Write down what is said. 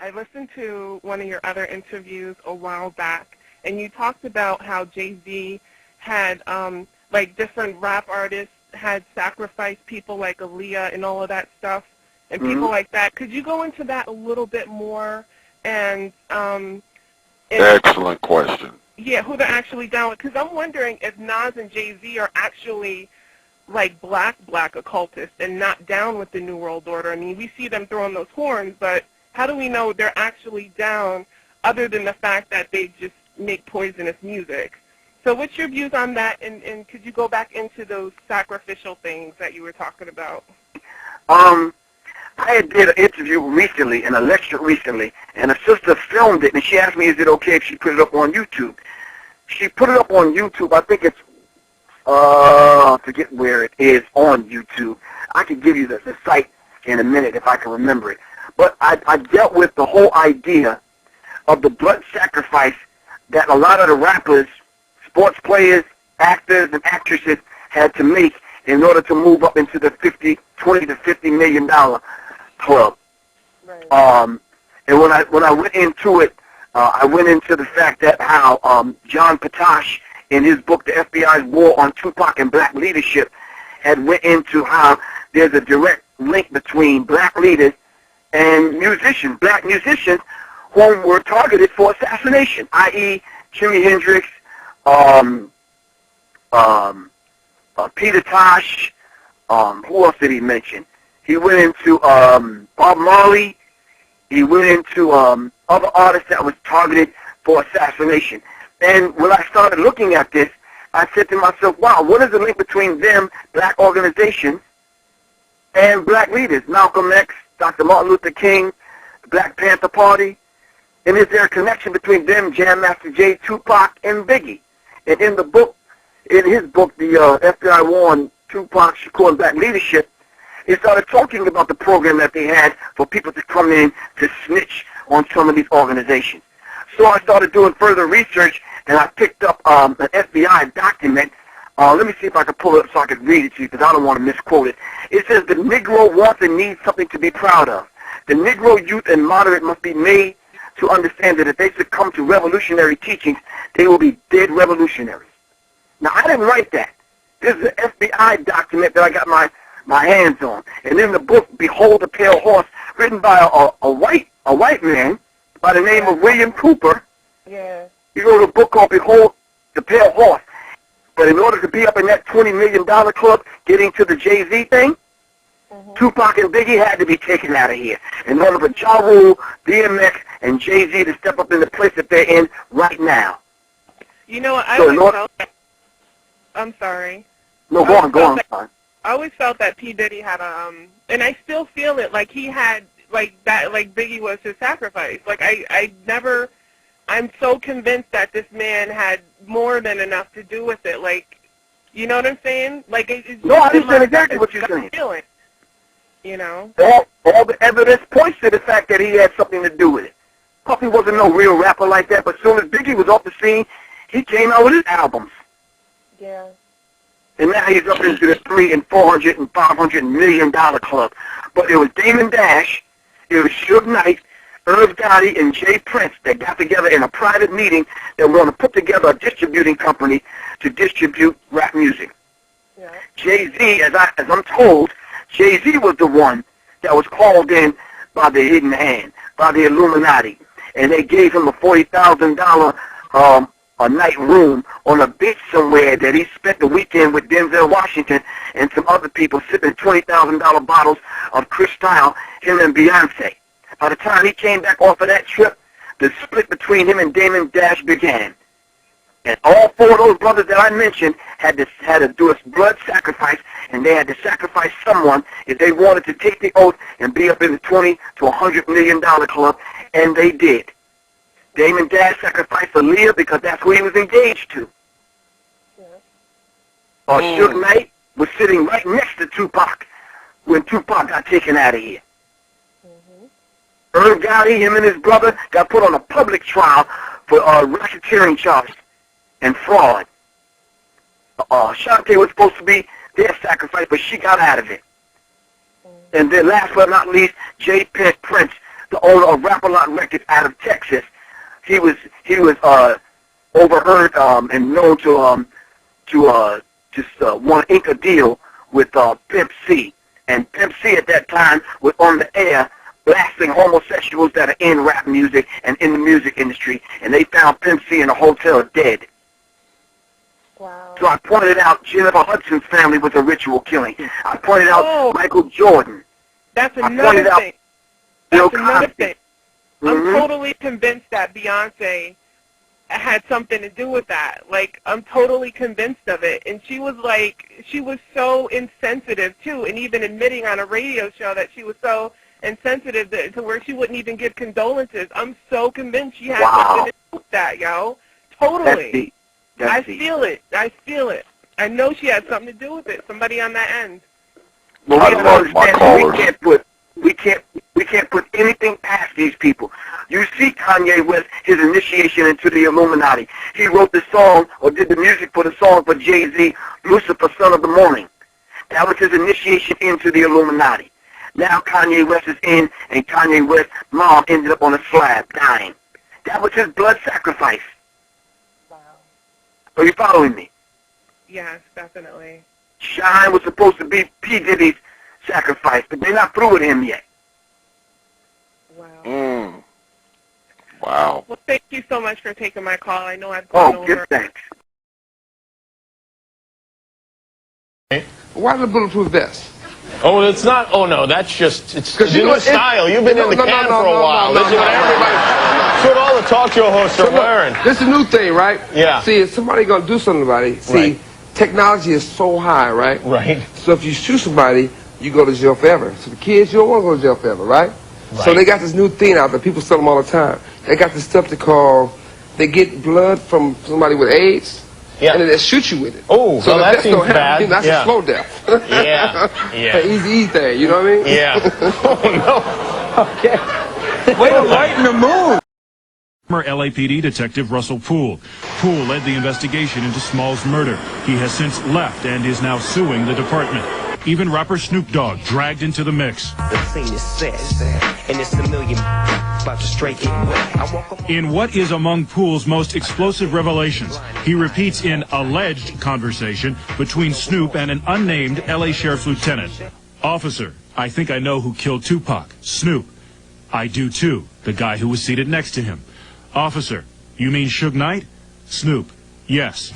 I listened to one of your other interviews a while back, and you talked about how Jay-Z had, like, different rap artists had sacrificed people like Aaliyah and all of that stuff, and people like that. Could you go into that a little bit more? And excellent question. Yeah, who they're actually down with? Because I'm wondering if Nas and Jay-Z are actually like black occultists and not down with the New World Order. I mean, we see them throwing those horns, but how do we know they're actually down other than the fact that they just make poisonous music? So what's your views on that, and could you go back into those sacrificial things that you were talking about? I had did an interview recently and a lecture recently, and a sister filmed it, and she asked me, is it okay if she put it up on YouTube? She put it up on YouTube. I think it's, I forget where it is on YouTube. I can give you the site in a minute if I can remember it. But I dealt with the whole idea of the blood sacrifice that a lot of the rappers, sports players, actors, and actresses had to make in order to move up into the $20 to $50 million club. Right. And when I went into it, I went into the fact that how John Patash, in his book, The FBI's War on Tupac and Black Leadership, had went into how there's a direct link between black leaders and musicians, black musicians, who were targeted for assassination, i.e. Jimi Hendrix, Peter Tosh, who else did he mention? He went into Bob Marley. He went into other artists that was targeted for assassination. And when I started looking at this, I said to myself, wow, what is the link between them, black organizations, and black leaders? Malcolm X, Dr. Martin Luther King, the Black Panther Party. And is there a connection between them, Jam Master Jay, Tupac, and Biggie? And in the book, in his book, the FBI War on Tupac, Shakur, and Black Leadership, he started talking about the program that they had for people to come in to snitch on some of these organizations. So I started doing further research, and I picked up an FBI document. Let me see if I can pull it up so I can read it to you, because I don't want to misquote it. It says, the Negro wants and needs something to be proud of. The Negro youth and moderate must be made to understand that if they succumb to revolutionary teachings, they will be dead revolutionaries. Now, I didn't write that. This is an FBI document that I got my hands on. And in the book, Behold the Pale Horse, written by a white man by the name of William Cooper. Yeah. He wrote a book called Behold the Pale Horse. But in order to be up in that $20 million club, getting to the Jay-Z thing, Tupac and Biggie had to be taken out of here. In order for Ja Rule, DMX, and Jay-Z to step up in the place that they're in right now. You know what, I always felt that, I'm sorry. No, go on. I always felt that P. Diddy had and I still feel it, like he had, like that, like Biggie was his sacrifice. Like I'm so convinced that this man had more than enough to do with it. Like, you know what I'm saying? Like, it's no, I understand exactly what you're saying. Feeling, you know? All the evidence points to the fact that he had something to do with it. Puffy wasn't no real rapper like that, but as soon as Biggie was off the scene, he came out with his albums. Yeah. And now he's up into the $300 and $400 and $500 million club. But it was Damon Dash, it was Suge Knight, Irv Gotti, and Jay Prince that got together in a private meeting that were going to put together a distributing company to distribute rap music. Yeah. Jay-Z, as I'm told, Jay-Z was the one that was called in by the hidden hand, by the Illuminati, and they gave him a $40,000 a night room on a beach somewhere that he spent the weekend with Denzel Washington and some other people sipping $20,000 bottles of Cristal, him and Beyonce. By the time he came back off of that trip, the split between him and Damon Dash began. And all four of those brothers that I mentioned had to do a blood sacrifice, and they had to sacrifice someone if they wanted to take the oath and be up in the $20 to $100 million club, and they did. Damon Dash sacrificed Aaliyah because that's who he was engaged to. Yeah. Suge Knight was sitting right next to Tupac when Tupac got taken out of here. Irv Gotti, him and his brother, got put on a public trial for racketeering charges and fraud. Shantae was supposed to be their sacrifice, but she got out of it. And then last but not least, Jay Prince the owner of Rap-A-Lot Records out of Texas. He was overheard and known to just want to ink a deal with Pimp C. And Pimp C at that time was on the air blasting homosexuals that are in rap music and in the music industry, and they found Pimp C in a hotel dead. Wow. So I pointed out Jennifer Hudson's family was a ritual killing. I pointed out Michael Jordan. That's another thing. Bill That's another Cosby. thing. I'm totally convinced that Beyonce had something to do with that. Like, I'm totally convinced of it. And she was so insensitive, too, and even admitting on a radio show that she was so insensitive to where she wouldn't even give condolences. I'm so convinced she had something to do with that, yo. Totally. I feel it. I feel it. I know she had something to do with it. Somebody on that end. Well, we can't put anything past these people. You see Kanye West, his initiation into the Illuminati. He wrote the song or did the music for the song for Jay-Z, Lucifer, Son of the Morning. That was his initiation into the Illuminati. Now Kanye West is in, and Kanye West's mom ended up on a slab, dying. That was his blood sacrifice. Wow. Are you following me? Yes, definitely. Shine was supposed to be P. Diddy's sacrifice, but they're not through with him yet. Wow. Wow. Well, thank you so much for taking my call. I know I've gone over. Good thanks. Why the bulletproof vest? Oh, it's not. Oh no, that's just it's the new style. You've been in the can for a while. This is what everybody. That's what all the talk show hosts are wearing. This is a new thing, right? Yeah. See, if somebody gonna do something about it, see, technology is so high, right? Right. So if you shoot somebody, you go to jail forever. So the kids, you don't want to go to jail forever, right? So they got this new thing out there. People sell them all the time. They got this stuff they get blood from somebody with AIDS. Yeah. And then they shoot you with it. Oh, so that seems bad. That's a slow death. An easy thing, you know what I mean? Yeah. Oh, no. Okay. Way to lighten the mood. Former LAPD Detective Russell Poole. Poole led the investigation into Small's murder. He has since left and is now suing the department. Even rapper Snoop Dogg dragged into the mix. The scene is set, and it's a million about to straight get wet. In what is among Poole's most explosive revelations, he repeats an alleged conversation between Snoop and an unnamed LA Sheriff's Lieutenant. Officer, I think I know who killed Tupac. Snoop. I do too, the guy who was seated next to him. Officer, you mean Suge Knight? Snoop. Yes.